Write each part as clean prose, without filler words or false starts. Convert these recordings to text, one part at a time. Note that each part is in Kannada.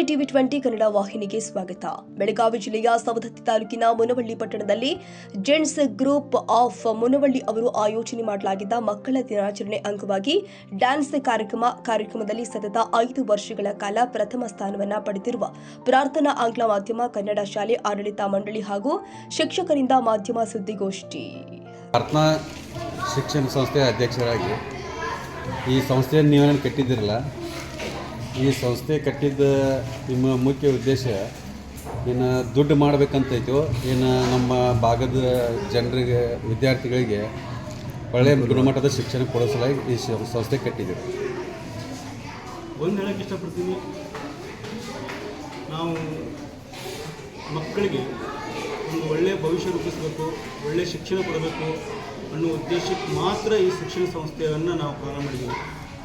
ನಮಸ್ತೆ ಟಿವಿ 20 ಕನ್ನಡ ವಾಹಿನಿಗೆ ಸ್ವಾಗತ. ಬೆಳಗಾವಿ ಜಿಲ್ಲೆಯ ಸವದತ್ತಿ ತಾಲೂಕಿನ ಮುನವಳ್ಳಿ ಪಟ್ಟಣದಲ್ಲಿ ಜೆಂಟ್ಸ್ ಗ್ರೂಪ್ ಆಫ್ ಮುನವಳ್ಳಿ ಅವರು ಆಯೋಜನೆ ಮಾಡಲಾಗಿದ್ದ ಮಕ್ಕಳ ದಿನಾಚರಣೆ ಅಂಗವಾಗಿ ಡ್ಯಾನ್ಸ್ ಕಾರ್ಯಕ್ರಮದಲ್ಲಿ ಸತತ 5 ವರ್ಷಗಳ ಕಾಲ ಪ್ರಥಮ ಸ್ಥಾನವನ್ನು ಪಡೆದಿರುವ ಪ್ರಾರ್ಥನಾ ಆಂಗ್ಲ ಮಾಧ್ಯಮ ಕನ್ನಡ ಶಾಲೆ ಆಡಳಿತ ಮಂಡಳಿ ಹಾಗೂ ಶಿಕ್ಷಕರಿಂದ ಮಾಧ್ಯಮ ಸುದ್ದಿಗೋಷ್ಠಿ. ಪ್ರಾರ್ಥನಾ ಶಿಕ್ಷಣ ಸಂಸ್ಥೆಯ ಅಧ್ಯಕ್ಷರಾಗಿ ಈ ಸಂಸ್ಥೆಯನ್ನು ನೀವೇನು ಕಟ್ಟಿದ್ದಿರಲ್ಲ. ಈ ಸಂಸ್ಥೆ ಕಟ್ಟಿದ್ದ ನಿಮ್ಮ ಮುಖ್ಯ ಉದ್ದೇಶ ಏನು ದುಡ್ಡು ಮಾಡಬೇಕಂತೈತೋ, ಏನು ನಮ್ಮ ಭಾಗದ ಜನರಿಗೆ ವಿದ್ಯಾರ್ಥಿಗಳಿಗೆ ಒಳ್ಳೆಯ ಗುಣಮಟ್ಟದ ಶಿಕ್ಷಣ ಕೊಡಿಸಲಾಗಿ ಈ ಸಂಸ್ಥೆ ಕಟ್ಟಿದ್ದೀವಿ. ಒಂದು ಹೇಳೋಕ್ಕೆ ಇಷ್ಟಪಡ್ತೀನಿ, ನಾವು ಮಕ್ಕಳಿಗೆ ಒಂದು ಒಳ್ಳೆಯ ಭವಿಷ್ಯ ರೂಪಿಸಬೇಕು, ಒಳ್ಳೆಯ ಶಿಕ್ಷಣ ಕೊಡಬೇಕು ಅನ್ನೋ ಉದ್ದೇಶಕ್ಕೆ ಮಾತ್ರ ಈ ಶಿಕ್ಷಣ ಸಂಸ್ಥೆಯನ್ನು ನಾವು ಪ್ರಾರಂಭ ಮಾಡಿದ್ದೀವಿ.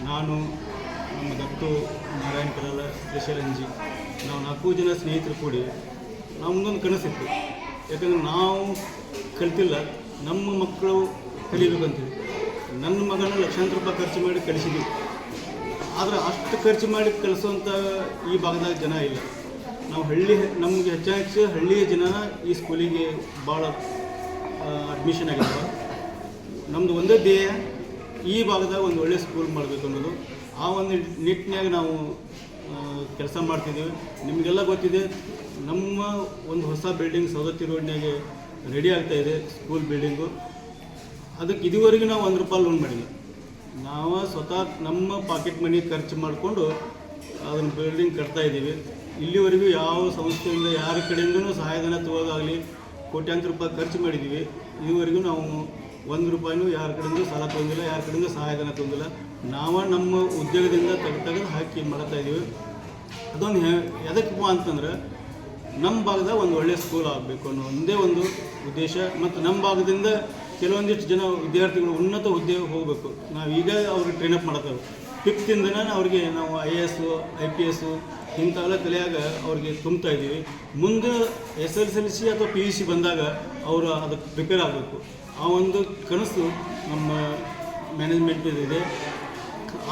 ನಾನು, ನಮ್ಮ ದತ್ತು, ನಾರಾಯಣ ಕಲಾಲ, ಸ್ಪೆಷಲ್ ಅಂಜಿ, ನಾವು 4 ಜನ ಸ್ನೇಹಿತರು ಕೂಡಿ ನಮ್ಮದೊಂದು ಕನಸಿತ್ತು. ಯಾಕಂದರೆ ನಾವು ಕಲಿತಿಲ್ಲ, ನಮ್ಮ ಮಕ್ಕಳು ಕಲಿಬೇಕಂತೀವಿ. ನನ್ನ ಮಗನ ಲಕ್ಷಾಂತರ ರೂಪಾಯಿ ಖರ್ಚು ಮಾಡಿ ಕಲಿಸಿದ್ದೀವಿ. ಆದರೆ ಅಷ್ಟು ಖರ್ಚು ಮಾಡಿ ಕಲಿಸೋವಂಥ ಈ ಭಾಗದಾಗ ಜನ ಇಲ್ಲ. ನಾವು ನಮಗೆ ಹೆಚ್ಚು ಹಳ್ಳಿಯ ಜನ ಈ ಸ್ಕೂಲಿಗೆ ಭಾಳ ಅಡ್ಮಿಷನ್ ಆಗಿದ್ದಾವೆ. ನಮ್ಮದು ಒಂದೇ ಧ್ಯೇಯ, ಈ ಭಾಗದಾಗ ಒಂದು ಒಳ್ಳೆಯ ಸ್ಕೂಲ್ ಮಾಡಬೇಕು ಅನ್ನೋದು. ಆ ಒಂದು ನಿಟ್ಟಿನಾಗ ನಾವು ಕೆಲಸ ಮಾಡ್ತಿದ್ದೀವಿ. ನಿಮಗೆಲ್ಲ ಗೊತ್ತಿದೆ, ನಮ್ಮ ಒಂದು ಹೊಸ ಬಿಲ್ಡಿಂಗ್ ಸವದತ್ತಿ ರೋಡ್ನಾಗೆ ರೆಡಿ ಆಗ್ತಾಯಿದೆ, ಸ್ಕೂಲ್ ಬಿಲ್ಡಿಂಗು. ಅದಕ್ಕೆ ಇದುವರೆಗೂ ನಾವು 1 ರೂಪಾಯಿ ಲೋನ್ ಮಾಡಿಲ್ಲ. ನಾವು ಸ್ವತಃ ನಮ್ಮ ಪಾಕೆಟ್ ಮನಿ ಖರ್ಚು ಮಾಡಿಕೊಂಡು ಅದನ್ನು ಬಿಲ್ಡಿಂಗ್ ಕಟ್ತಾಯಿದ್ದೀವಿ. ಇಲ್ಲಿವರೆಗೂ ಯಾವ ಸಂಸ್ಥೆಯಿಂದ ಯಾರ ಕಡೆಯಿಂದನೂ ಸಹಾಯಧನ ತಗೋದಾಗಲಿ ಕೋಟ್ಯಾಂತರ ರೂಪಾಯಿ ಖರ್ಚು ಮಾಡಿದ್ದೀವಿ. ಇದುವರೆಗೂ ನಾವು 1 ರೂಪಾಯಿನೂ ಯಾರ ಕಡೆಯಿಂದ ಸಾಲ ತೊಗೊಂಡಿಲ್ಲ, ಯಾರ ಕಡೆಯಿಂದ ಸಹಾಯಧನ ತೊಗೊಂಡಿಲ್ಲ. ನಾವು ನಮ್ಮ ಉದ್ಯೋಗದಿಂದ ತೆಗೆದು ಹಾಕಿ ಮಾಡ್ತಾಯಿದ್ದೀವಿ. ಅದೊಂದು ಎದಕ್ಕಪ್ಪ ಅಂತಂದ್ರೆ ನಮ್ಮ ಭಾಗದಾಗ ಒಂದು ಒಳ್ಳೆಯ ಸ್ಕೂಲ್ ಆಗಬೇಕು ಅನ್ನೋ ಒಂದೇ ಒಂದು ಉದ್ದೇಶ. ಮತ್ತು ನಮ್ಮ ಭಾಗದಿಂದ ಕೆಲವೊಂದಿಷ್ಟು ಜನ ವಿದ್ಯಾರ್ಥಿಗಳು ಉನ್ನತ ಹುದ್ದೆಗೆ ಹೋಗಬೇಕು. ನಾವು ಈಗ ಅವ್ರಿಗೆ ಟ್ರೈನಪ್ ಮಾಡ್ತೇವೆ. 5th ಇಂದನೇ ಅವ್ರಿಗೆ ನಾವು IAS, IPS ಇಂಥವೆಲ್ಲ ಕಲಿಯಾಗ ಅವ್ರಿಗೆ ತುಂಬ್ತಾಯಿದ್ದೀವಿ. ಮುಂದೆ SSLC ಅಥವಾ PUC ಬಂದಾಗ ಅವರು ಅದಕ್ಕೆ ಪ್ರಿಪೇರ್ ಆಗಬೇಕು. ಆ ಒಂದು ಕನಸು ನಮ್ಮ ಮ್ಯಾನೇಜ್ಮೆಂಟ್ ಇದೆ.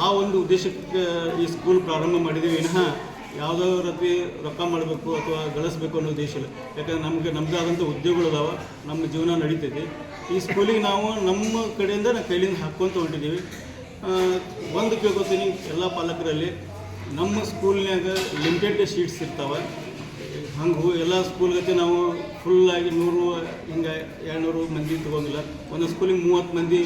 ಆ ಒಂದು ಉದ್ದೇಶಕ್ಕೆ ಈ ಸ್ಕೂಲ್ ಪ್ರಾರಂಭ ಮಾಡಿದ್ದೀವಿ. ವಿನಃ ಯಾವುದೋ ರೀತಿ ರೊಕ್ಕ ಮಾಡಬೇಕು ಅಥವಾ ಗಳಿಸ್ಬೇಕು ಅನ್ನೋ ಉದ್ದೇಶ ಇಲ್ಲ. ಯಾಕಂದರೆ ನಮ್ಮದೇ ಆದಂಥ ಉದ್ಯೋಗಗಳಿದಾವೆ, ನಮ್ಮ ಜೀವನ ನಡೀತೈತಿ. ಈ ಸ್ಕೂಲಿಗೆ ನಾವು ನಮ್ಮ ಕಡೆಯಿಂದ ಕೈಲಿಂದ ಹಾಕ್ಕೊಂತ ಹೊಂಟಿದ್ದೀವಿ. ಒಂದು ಕೇಳ್ಕೊತೀನಿ ಎಲ್ಲ ಪಾಲಕರಲ್ಲಿ, ನಮ್ಮ ಸ್ಕೂಲ್ನಾಗ ಲಿಮಿಟೆಡ್ ಸೀಟ್ಸ್ ಇರ್ತಾವೆ. ಹಂಗೆ ಎಲ್ಲ ಸ್ಕೂಲ್ಗತ್ತೆ ನಾವು ಫುಲ್ಲಾಗಿ 100 ಹಿಂಗೆ 200 ಮಂದಿ ತೊಗೊಂಡಿಲ್ಲ. ಒಂದು ಸ್ಕೂಲಿಗೆ 30 ಮಂದಿ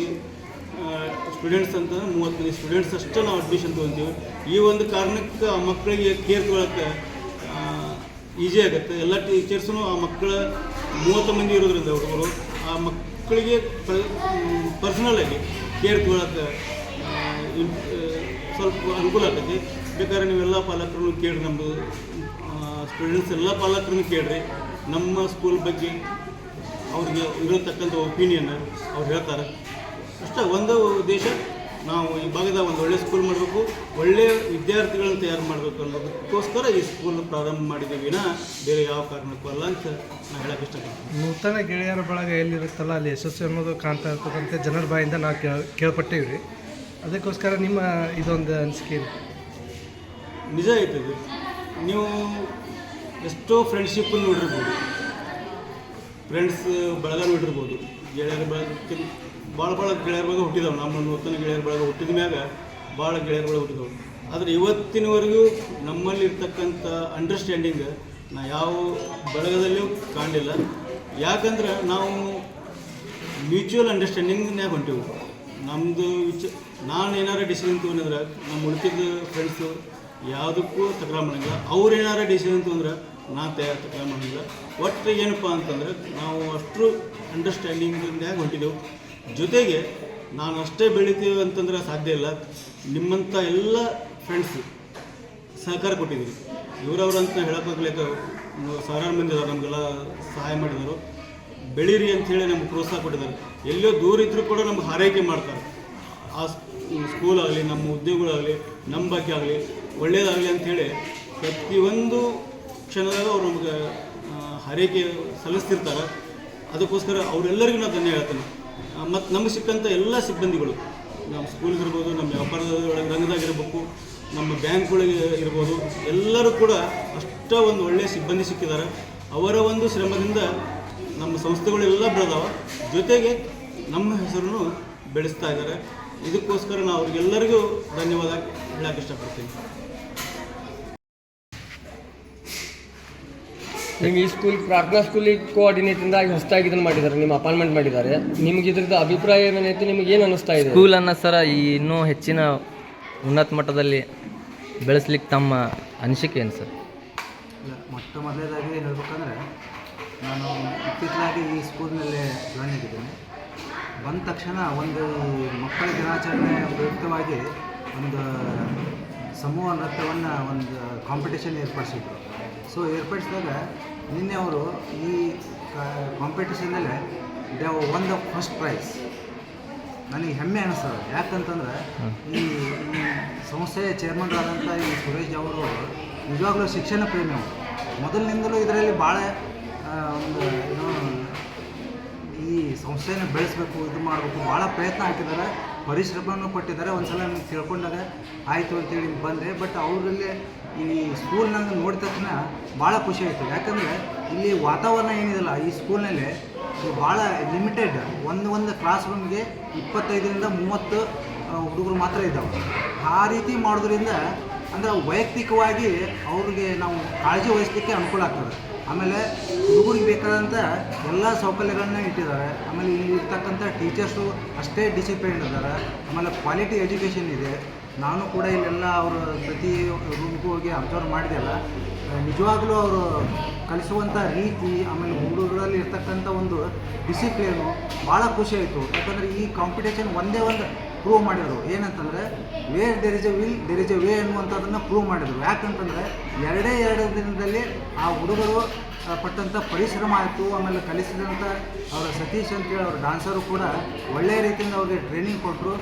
ಸ್ಟೂಡೆಂಟ್ಸ್ ಅಂತಂದ್ರೆ 30 ಮಂದಿ ಸ್ಟೂಡೆಂಟ್ಸ್ ಅಷ್ಟೇ ನಾವು ಅಡ್ಮಿಷನ್ ತೊಗೊತೀವಿ. ಈ ಒಂದು ಕಾರಣಕ್ಕೆ ಆ ಮಕ್ಕಳಿಗೆ ಕೇರ್ ತೊಗೊಳಕ್ಕೆ ಈಸಿ ಆಗುತ್ತೆ. ಎಲ್ಲ ಟೀಚರ್ಸೂ ಆ ಮಕ್ಕಳ 30 ಮಂದಿ ಇರೋದ್ರಿಂದ ಹುಡುಗರು ಆ ಮಕ್ಕಳಿಗೆ ಪರ್ಸನಲಾಗಿ ಕೇರ್ ತೊಗೊಳಕ್ಕೆ ಸ್ವಲ್ಪ ಅನುಕೂಲ ಆಗ್ತೈತಿ. ಬೇಕಾದ್ರೆ ನೀವೆಲ್ಲ ಪಾಲಕರನ್ನು ಕೇಳ್ರಿ, ನಮ್ಮದು ಸ್ಟೂಡೆಂಟ್ಸ್ ಎಲ್ಲ ಪಾಲಕರನ್ನು ಕೇಳ್ರಿ. ನಮ್ಮ ಸ್ಕೂಲ್ ಬಗ್ಗೆ ಅವ್ರಿಗೆ ಇರತಕ್ಕಂಥ ಒಪಿನಿಯನ್ ಅವ್ರು ಹೇಳ್ತಾರೆ. ಅಷ್ಟೇ ಒಂದು ಉದ್ದೇಶ, ನಾವು ಈ ಭಾಗದಾಗ ಒಂದು ಒಳ್ಳೆಯ ಸ್ಕೂಲ್ ಮಾಡಬೇಕು, ಒಳ್ಳೆಯ ವಿದ್ಯಾರ್ಥಿಗಳನ್ನು ತಯಾರು ಮಾಡಬೇಕು ಅನ್ನೋದಕ್ಕೋಸ್ಕರ ಈ ಸ್ಕೂಲ್ ಪ್ರಾರಂಭ ಮಾಡಿದ್ದೀವಿ. ಬೇರೆ ಯಾವ ಕಾರಣಕ್ಕೂ ಅಲ್ಲ ಅಂತ ನಾನು ಹೇಳೋಕ್ಕೆ ಇಷ್ಟಪಡ್ತೀನಿ. ನೂತನ ಗೆಳೆಯರ ಬಳಗ ಎಲ್ಲಿರುತ್ತಲ್ಲ ಅಲ್ಲಿ ಯಶಸ್ಸು ಅನ್ನೋದು ಕಾಣ್ತಾ ಇರ್ತದಂತೆ ಜನರ ಬಾಯಿಂದ ನಾವು ಕೇಳ್ಪಟ್ಟೇವಿ ರೀ. ಅದಕ್ಕೋಸ್ಕರ ನಿಮ್ಮ ಇದೊಂದು ಅನಿಸಿಕೆ ನಿಜ ಆಯ್ತದೆ. ನೀವು ಎಷ್ಟೋ ಫ್ರೆಂಡ್ಶಿಪ್ಪನ್ನು ನೋಡಿರ್ಬೋದು, ಫ್ರೆಂಡ್ಸ್ ಬಳಗ ನೋಡಿರ್ಬೋದು. ಗೆಳೆಯರ ಬಳಗಕ್ಕೆ ಭಾಳ ಗೆಳೆಯರ ಬಳಗ ಹುಟ್ಟಿದವು. ನಮ್ಮ ನೂತನ ಗೆಳೆಯರ ಬಳಗ ಹುಟ್ಟಿದ ಮ್ಯಾಗ ಭಾಳ ಗೆಳೆಯರ ಬಳಗ ಹುಟ್ಟಿದವು. ಆದರೆ ಇವತ್ತಿನವರೆಗೂ ನಮ್ಮಲ್ಲಿ ಇರ್ತಕ್ಕಂಥ ಅಂಡರ್ಸ್ಟ್ಯಾಂಡಿಂಗ್ ನಾ ಯಾವ ಬಳಗದಲ್ಲಿಯೂ ಕಾಣಲಿಲ್ಲ. ಯಾಕಂದ್ರೆ ನಾವು ಮ್ಯೂಚುವಲ್ ಅಂಡರ್ಸ್ಟ್ಯಾಂಡಿಂಗ್ನಾಗ ಹೊಂಟೀವಿ. ನಮ್ಮದು ನಾನು ಏನಾರು ಡಿಸಿಷನ್ ತೊಗೊಂಡ್ರೆ ನಮ್ಮ ಉಳಿತಿದ್ದ ಫ್ರೆಂಡ್ಸು ಯಾವುದಕ್ಕೂ ತಕರಾರು ಮಾಡೋಂಗಿಲ್ಲ. ಅವ್ರು ಏನಾರು ಡಿಸಿಷನ್ ತೊಗೊಂಡ್ರೆ ನಾನು ತಕರಾರು ಮಾಡೋಂಗಿಲ್ಲ. ಒಟ್ಟು ಏನಪ್ಪ ಅಂತಂದರೆ ನಾವು ಅಷ್ಟು ಅಂಡರ್ಸ್ಟ್ಯಾಂಡಿಂಗ್ನಾಗ ಹೊಂಟಿದ್ದೆವು. ಜೊತೆಗೆ ನಾನು ಅಷ್ಟೇ ಬೆಳಿತೀವಿ ಅಂತಂದ್ರೆ ಸಾಧ್ಯ ಇಲ್ಲ. ನಿಮ್ಮಂಥ ಎಲ್ಲ ಫ್ರೆಂಡ್ಸು ಸಹಕಾರ ಕೊಟ್ಟಿದ್ದೀರಿ. ಇವರವ್ರು ಅಂತ ಹೇಳೋಕ್ಕಾಗಲಿಕ್ಕೆ ಸಾವಿರಾರು ಮಂದಿ ಇದ್ದಾರೆ, ನಮಗೆಲ್ಲ ಸಹಾಯ ಮಾಡಿದರು. ಬೆಳೀರಿ ಅಂಥೇಳಿ ನಮ್ಗೆ ಪ್ರೋತ್ಸಾಹ ಕೊಟ್ಟಿದ್ದಾರೆ. ಎಲ್ಲೋ ದೂರ ಇದ್ದರೂ ಕೂಡ ನಮ್ಗೆ ಹಾರೈಕೆ ಮಾಡ್ತಾರೆ. ಆ ಸ್ಕೂಲ್ ಆಗಲಿ, ನಮ್ಮ ಉದ್ಯೋಗಗಳಾಗಲಿ, ನಮ್ಮ ಬಗ್ಗೆ ಆಗಲಿ ಒಳ್ಳೆಯದಾಗಲಿ ಅಂಥೇಳಿ ಪ್ರತಿಯೊಂದು ಕ್ಷಣದಾಗ ಅವ್ರು ನಮ್ಗೆ ಹಾರೈಕೆ ಸಲ್ಲಿಸ್ತಿರ್ತಾರೆ. ಅದಕ್ಕೋಸ್ಕರ ಅವರೆಲ್ಲರಿಗೂ ನಾನು ಧನ್ಯ ಹೇಳ್ತೇನೆ. ಮತ್ತು ನಮಗೆ ಸಿಕ್ಕಂಥ ಎಲ್ಲ ಸಿಬ್ಬಂದಿಗಳು, ನಮ್ಮ ಸ್ಕೂಲ್ಗಿರ್ಬೋದು, ನಮ್ಮ ವ್ಯಾಪಾರದ ರಂಗದಾಗಿರ್ಬೇಕು, ನಮ್ಮ ಬ್ಯಾಂಕ್ಗಳಿಗೆ ಇರ್ಬೋದು, ಎಲ್ಲರೂ ಕೂಡ ಅಷ್ಟ ಒಂದು ಒಳ್ಳೆಯ ಸಿಬ್ಬಂದಿ ಸಿಕ್ಕಿದ್ದಾರೆ. ಅವರ ಒಂದು ಶ್ರಮದಿಂದ ನಮ್ಮ ಸಂಸ್ಥೆಗಳೆಲ್ಲ ಬೆಳೆದಾವ, ಜೊತೆಗೆ ನಮ್ಮ ಹೆಸರನ್ನು ಬೆಳೆಸ್ತಾ ಇದ್ದಾರೆ. ಇದಕ್ಕೋಸ್ಕರ ನಾವು ಅವ್ರಿಗೆಲ್ಲರಿಗೂ ಧನ್ಯವಾದ ಹೇಳಕ್ಕೆ ಇಷ್ಟಪಡ್ತೀನಿ. ನಿಮ್ಗೆ ಈ ಸ್ಕೂಲ್ ಪ್ರಾರ್ಥನಾ ಸ್ಕೂಲಿಗೆ ಕೋಆರ್ಡಿನೇಟ್ರಿಂದ ಹೊಸದಾಗಿ ಇದನ್ನು ಮಾಡಿದ್ದಾರೆ, ನಿಮ್ಮ ಅಪಾಯಿಂಟ್ಮೆಂಟ್ ಮಾಡಿದ್ದಾರೆ. ನಿಮ್ಗೆ ಇದ್ರದ್ದು ಅಭಿಪ್ರಾಯ ಏನೈತೆ, ನಿಮ್ಗೆ ಏನು ಅನ್ನಿಸ್ತಾ ಇದೆ? ಸ್ಕೂಲನ್ನು ಸರ ಇನ್ನೂ ಹೆಚ್ಚಿನ ಉನ್ನತ ಮಟ್ಟದಲ್ಲಿ ಬೆಳೆಸ್ಲಿಕ್ಕೆ ತಮ್ಮ ಅನಿಸಿಕೆ ಏನು ಸರ್? ಇಲ್ಲ, ಮೊಟ್ಟ ಮೊದಲನೇದಾಗಿ ಹೇಳ್ಬೇಕಂದ್ರೆ ನಾನು ಇತ್ತೀಚಲಾಗಿ ಈ ಸ್ಕೂಲ್ನಲ್ಲೇ ಜಾಯ್ನ್ ಆಗಿದ್ದೇನೆ. ಬಂದ ತಕ್ಷಣ ಒಂದು ಮಕ್ಕಳ ದಿನಾಚರಣೆ ಪ್ರಯುಕ್ತವಾಗಿ ಒಂದು ಸಮೂಹ ನೃತ್ಯವನ್ನು ಒಂದು ಕಾಂಪಿಟೇಷನ್ ಏರ್ಪಡಿಸಿದ್ರು. ಸೊ ಏರ್ಪಡಿಸಿದಾಗ ನಿನ್ನೆ ಅವರು ಈ ಕಾಂಪಿಟೇಷನ್ನಲ್ಲಿ they won the first prize. ನನಗೆ ಹೆಮ್ಮೆ ಅನ್ನಿಸ್ತದೆ. ಯಾಕಂತಂದ್ರೆ ಈ ಸಂಸ್ಥೆಯ ಚೇರ್ಮನ್ರಾದಂಥ ಈ ಸುರೇಶ್ ಅವರು ನಿಜವಾಗ್ಲೂ ಶಿಕ್ಷಣ ಪ್ರೇಮಿ ಅವರು. ಮೊದಲಿನಿಂದಲೂ ಇದರಲ್ಲಿ ಭಾಳ ಒಂದು ಏನೋ ಈ ಸಂಸ್ಥೆಯನ್ನು ಬೆಳೆಸಬೇಕು, ಇದು ಮಾಡಬೇಕು, ಭಾಳ ಪ್ರಯತ್ನ ಹಾಕಿದ್ದಾರೆ, ಪರಿಶ್ರಮವನ್ನು ಕೊಟ್ಟಿದ್ದಾರೆ. ಒಂದು ಸಲ ನನಗೆ ತಿಳ್ಕೊಂಡಾಗ ಆಯಿತು ಅಂತೇಳಿ ಬಂದೆ. ಬಟ್ ಅವರಲ್ಲಿ ಈ ಸ್ಕೂಲ್ ನನಗೆ ನೋಡಿದ ತಕ್ಷಣ ಭಾಳ ಖುಷಿ ಆಯಿತು. ಯಾಕಂದರೆ ಇಲ್ಲಿ ವಾತಾವರಣ ಏನಿದೆಲ್ಲ ಈ ಸ್ಕೂಲ್ನಲ್ಲಿ ಭಾಳ ಲಿಮಿಟೆಡ್, ಒಂದು ಕ್ಲಾಸ್ ರೂಮ್ಗೆ 25-30 ಹುಡುಗರು ಮಾತ್ರ ಇದ್ದಾವೆ. ಆ ರೀತಿ ಮಾಡೋದ್ರಿಂದ ಅಂದರೆ ವೈಯಕ್ತಿಕವಾಗಿ ಅವ್ರಿಗೆ ನಾವು ಕಾಳಜಿ ವಹಿಸಲಿಕ್ಕೆ ಅನುಕೂಲ ಆಗ್ತದೆ. ಆಮೇಲೆ ಹುಡುಗರಿಗೆ ಬೇಕಾದಂಥ ಎಲ್ಲ ಸೌಕರ್ಯಗಳನ್ನ ಇಟ್ಟಿದ್ದಾರೆ. ಆಮೇಲೆ ಇಲ್ಲಿ ಇರ್ತಕ್ಕಂಥ ಟೀಚರ್ಸು ಅಷ್ಟೇ ಡಿಸಿಪ್ಲಿನ್ ಇದ್ದಾರೆ. ಆಮೇಲೆ ಕ್ವಾಲಿಟಿ ಎಜುಕೇಷನ್ ಇದೆ. ನಾನು ಕೂಡ ಇಲ್ಲೆಲ್ಲ ಅವರು ಪ್ರತಿ ರೂಮ್ಗೂ ಹೋಗಿ ಅಬ್ಸರ್ವ್ ಮಾಡಿದೆಲ್ಲ. ನಿಜವಾಗ್ಲೂ ಅವರು ಕಲಿಸುವಂಥ ರೀತಿ, ಆಮೇಲೆ ಹುಡುಗರಲ್ಲಿ ಇರ್ತಕ್ಕಂಥ ಒಂದು ಡಿಸಿಪ್ಲಿನು ಭಾಳ ಖುಷಿ ಆಯಿತು. ಯಾಕಂದರೆ ಈ ಕಾಂಪಿಟೇಷನ್ ಒಂದೇ ಒಂದು ಪ್ರೂವ್ ಮಾಡಿದರು. ಏನಂತಂದರೆ where there is a will there is a way ಅನ್ನುವಂಥದ್ದನ್ನು ಪ್ರೂವ್ ಮಾಡಿದರು. ಯಾಕಂತಂದರೆ ಎರಡು ದಿನದಲ್ಲಿ ಆ ಹುಡುಗರು ಪಟ್ಟಂಥ ಪರಿಶ್ರಮ ಆಯಿತು. ಆಮೇಲೆ ಕಲಿಸಿದಂಥ ಅವರ ಸತೀಶ್ ಅಂತೇಳಿ ಅವರ ಡಾನ್ಸರು ಕೂಡ ಒಳ್ಳೆಯ ರೀತಿಯಿಂದ ಅವ್ರಿಗೆ ಟ್ರೈನಿಂಗ್ ಕೊಟ್ಟರು.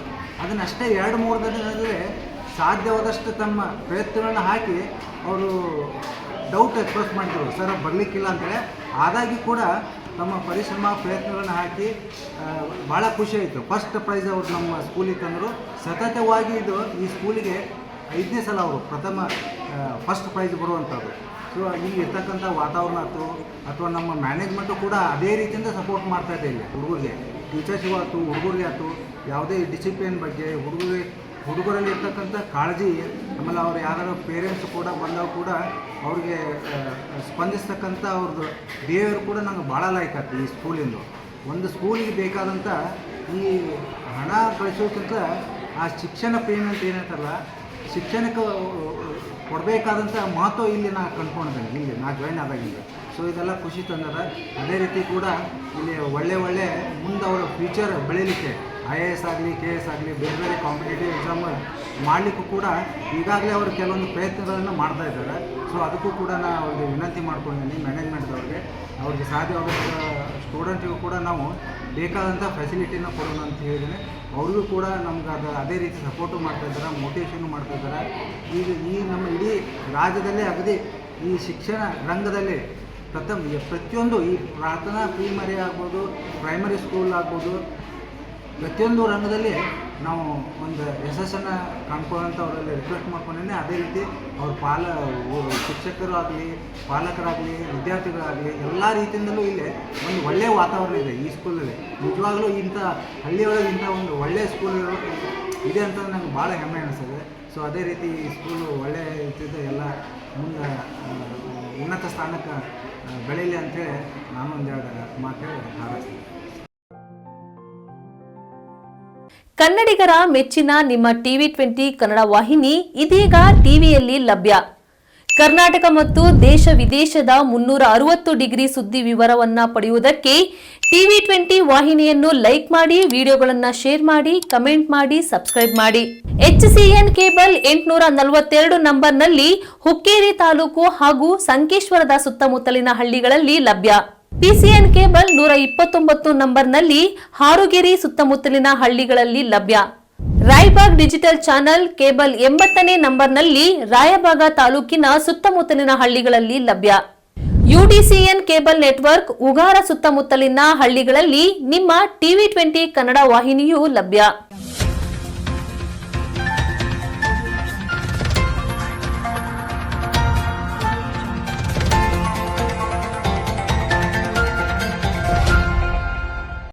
ಅದನ್ನಷ್ಟೇ 2-3 ದಿನದಲ್ಲಿ ಸಾಧ್ಯವಾದಷ್ಟು ತಮ್ಮ ಪ್ರಯತ್ನಗಳನ್ನ ಹಾಕಿ ಅವರು ಡೌಟ್ ಎಕ್ಸ್ಪ್ರೆಸ್ ಮಾಡಿದರು, ಸರ್ ಬರಲಿಕ್ಕಿಲ್ಲ ಅಂತೇಳಿ. ಆದಾಗಿ ಕೂಡ ತಮ್ಮ ಪರಿಶ್ರಮ ಪ್ರಯತ್ನಗಳನ್ನ ಹಾಕಿ ಭಾಳ ಖುಷಿ ಆಯಿತು. ಫಸ್ಟ್ ಪ್ರೈಸ್ ಅವರು ನಮ್ಮ ಸ್ಕೂಲಿಗೆ ತಂದರು. ಸತತವಾಗಿ ಇದು ಈ ಸ್ಕೂಲಿಗೆ 5ನೇ ಸಲ ಅವರು ಪ್ರಥಮ ಫಸ್ಟ್ ಪ್ರೈಸ್ ಬರುವಂಥದ್ದು. ಸೊ ಇಲ್ಲಿ ಇರ್ತಕ್ಕಂಥ ವಾತಾವರಣ ಆಯಿತು ಅಥವಾ ನಮ್ಮ ಮ್ಯಾನೇಜ್ಮೆಂಟು ಕೂಡ ಅದೇ ರೀತಿಯಿಂದ ಸಪೋರ್ಟ್ ಮಾಡ್ತಾಯಿದೆ. ಇಲ್ಲಿ ಹುಡುಗರಿಗೆ, ಟೀಚರ್ಸ್ಗೂ ಆಯ್ತು, ಹುಡುಗರಿಗೆ ಆಯ್ತು, ಯಾವುದೇ ಡಿಸಿಪ್ಲಿನ್ ಬಗ್ಗೆ ಹುಡುಗರಲ್ಲಿ ಇರ್ತಕ್ಕಂಥ ಕಾಳಜಿ, ಆಮೇಲೆ ಅವ್ರು ಯಾರು ಪೇರೆಂಟ್ಸ್ ಕೂಡ ಬಂದಾಗ ಕೂಡ ಅವ್ರಿಗೆ ಸ್ಪಂದಿಸ್ತಕ್ಕಂಥ ಅವ್ರದ್ದು ಬಿಹೇವಿಯರ್ ಕೂಡ ನಂಗೆ ಭಾಳ ಲೈಕ್ ಆಗ್ತದೆ. ಈ ಸ್ಕೂಲಿಂದು ಒಂದು ಸ್ಕೂಲಿಗೆ ಬೇಕಾದಂಥ ಈ ಹಣ ಗಳಿಸೋಕ್ಕಿಂತ ಆ ಶಿಕ್ಷಣ ಪ್ರೇಮಿ ಅಂತ ಏನೈತಲ್ಲ, ಶಿಕ್ಷಣಕ್ಕೆ ಕೊಡಬೇಕಾದಂಥ ಮಹತ್ವ ಇಲ್ಲಿ ನಾ ಕಂಡ್ಕೊಂಡಿದ್ದೇನೆ, ಇಲ್ಲಿ ನಾ ಜಾಯ್ನ್ ಆದಾಗಿಲ್ಲ. ಸೊ ಇದೆಲ್ಲ ಖುಷಿ ತಂದದ. ಅದೇ ರೀತಿ ಕೂಡ ಇಲ್ಲಿ ಒಳ್ಳೆ ಮುಂದೆ ಅವರ ಫ್ಯೂಚರ್ ಬೆಳೀಲಿಕ್ಕೆ IAS ಆಗಲಿ, KS ಆಗಲಿ, ಬೇರೆ ಕಾಂಪಿಟೇಟಿವ್ ಎಕ್ಸಾಮ್ ಮಾಡಲಿಕ್ಕೂ ಕೂಡ ಈಗಾಗಲೇ ಅವರು ಕೆಲವೊಂದು ಪ್ರಯತ್ನಗಳನ್ನು ಮಾಡ್ತಾ ಇದ್ದಾರೆ. ಸೊ ಅದಕ್ಕೂ ಕೂಡ ನಾನು ಅವ್ರಿಗೆ ವಿನಂತಿ ಮಾಡ್ಕೊಂಡಿದ್ದೀನಿ, ಮ್ಯಾನೇಜ್ಮೆಂಟ್ದವ್ರಿಗೆ. ಅವ್ರಿಗೆ ಸಾಧ್ಯವಾದಷ್ಟು ಸ್ಟೂಡೆಂಟಿಗೂ ಕೂಡ ನಾವು ಬೇಕಾದಂಥ ಫೆಸಿಲಿಟಿನ ಕೊಡೋಣ ಅಂತ ಹೇಳಿದ್ದೀನಿ. ಅವ್ರಿಗೂ ಕೂಡ ನಮ್ಗೆ ಅದೇ ರೀತಿ ಸಪೋರ್ಟು ಮಾಡ್ತಾಯಿದ್ದಾರೆ, ಮೋಟಿವೇಶನ್ನು ಮಾಡ್ತಾಯಿದ್ದಾರೆ. ಈಗ ಈ ನಮ್ಮ ಇಡೀ ರಾಜ್ಯದಲ್ಲೇ ಅಗದಿ ಈ ಶಿಕ್ಷಣ ರಂಗದಲ್ಲಿ ಪ್ರತಿಯೊಂದು ಈ ಪ್ರಾರ್ಥನಾ ಪ್ರೈಮರಿ ಆಗ್ಬೋದು, ಪ್ರೈಮರಿ ಸ್ಕೂಲ್ ಆಗ್ಬೋದು, ಪ್ರತಿಯೊಂದು ರಂಗದಲ್ಲಿ ನಾವು ಒಂದು ಯಶಸ್ಸನ್ನು ಕಾಣ್ಕೊಳ್ಳೋಂಥ ಅವರಲ್ಲಿ ರಿಕ್ವೆಸ್ಟ್ ಮಾಡ್ಕೊಂಡಿದ್ದೀನಿ. ಅದೇ ರೀತಿ ಅವ್ರ ಶಿಕ್ಷಕರು ಆಗಲಿ, ಪಾಲಕರಾಗಲಿ, ವಿದ್ಯಾರ್ಥಿಗಳಾಗಲಿ ಎಲ್ಲ ರೀತಿಯಿಂದಲೂ ಇಲ್ಲಿ ಒಂದು ಒಳ್ಳೆಯ ವಾತಾವರಣ ಇದೆ ಈ ಸ್ಕೂಲಲ್ಲಿ. ನಿಜವಾಗ್ಲೂ ಇಂಥ ಹಳ್ಳಿಯೊಳಗೆ ಇಂಥ ಒಂದು ಒಳ್ಳೆಯ ಸ್ಕೂಲ್ ಇದೆ ಅಂತ ನನಗೆ ಭಾಳ ಹೆಮ್ಮೆ ಅನಿಸ್ತದೆ. ಸೊ ಅದೇ ರೀತಿ ಈ ಸ್ಕೂಲು ಒಳ್ಳೆಯ ರೀತಿಯಿಂದ ಎಲ್ಲ ಮುಂದೆ ಉನ್ನತ ಸ್ಥಾನಕ್ಕೆ ಬೆಳೀಲಿ ಅಂತೇಳಿ ನಾನು ಒಂದೆರಡು ಮಾತು ಹಾರೈಸ್ತೀನಿ. ಕನ್ನಡಿಗರ ಮೆಚ್ಚಿನ ನಿಮ್ಮ TV20 ಕನ್ನಡ ವಾಹಿನಿ ಇದೀಗ ಟಿವಿಯಲ್ಲಿ ಲಭ್ಯ. ಕರ್ನಾಟಕ ಮತ್ತು ದೇಶ ವಿದೇಶದ 360 ಡಿಗ್ರಿ ಸುದ್ದಿ ವಿವರವನ್ನ ಪಡೆಯುವುದಕ್ಕೆ TV20 ವಾಹಿನಿಯನ್ನು ಲೈಕ್ ಮಾಡಿ, ವಿಡಿಯೋಗಳನ್ನು ಶೇರ್ ಮಾಡಿ, ಕಮೆಂಟ್ ಮಾಡಿ, ಸಬ್ಸ್ಕ್ರೈಬ್ ಮಾಡಿ. HCN ಕೇಬಲ್ 842 ನಂಬರ್ನಲ್ಲಿ ಹುಕ್ಕೇರಿ ತಾಲೂಕು ಹಾಗೂ ಸಂಕೇಶ್ವರದ ಸುತ್ತಮುತ್ತಲಿನ ಹಳ್ಳಿಗಳಲ್ಲಿ ಲಭ್ಯ. PCN ಕೇಬಲ್ 129 ನಂಬರ್ನಲ್ಲಿ ಹಾರುಗೆರೆ ಸುತ್ತಮುತ್ತಲಿನ ಹಳ್ಳಿಗಳಲ್ಲಿ ಲಭ್ಯ. ರಾಯಬಾಗ್ ಡಿಜಿಟಲ್ ಚಾನೆಲ್ ಕೇಬಲ್ 80ನೇ ನಂಬರ್ನಲ್ಲಿ ರಾಯಬಾಗ ತಾಲೂಕಿನ ಸುತ್ತಮುತ್ತಲಿನ ಹಳ್ಳಿಗಳಲ್ಲಿ ಲಭ್ಯ. UDCN ಕೇಬಲ್ ನೆಟ್ವರ್ಕ್ ಉಗಾರ ಸುತ್ತಮುತ್ತಲಿನ ಹಳ್ಳಿಗಳಲ್ಲಿ ನಿಮ್ಮ TV20 ಕನ್ನಡ ವಾಹಿನಿಯೂ ಲಭ್ಯ.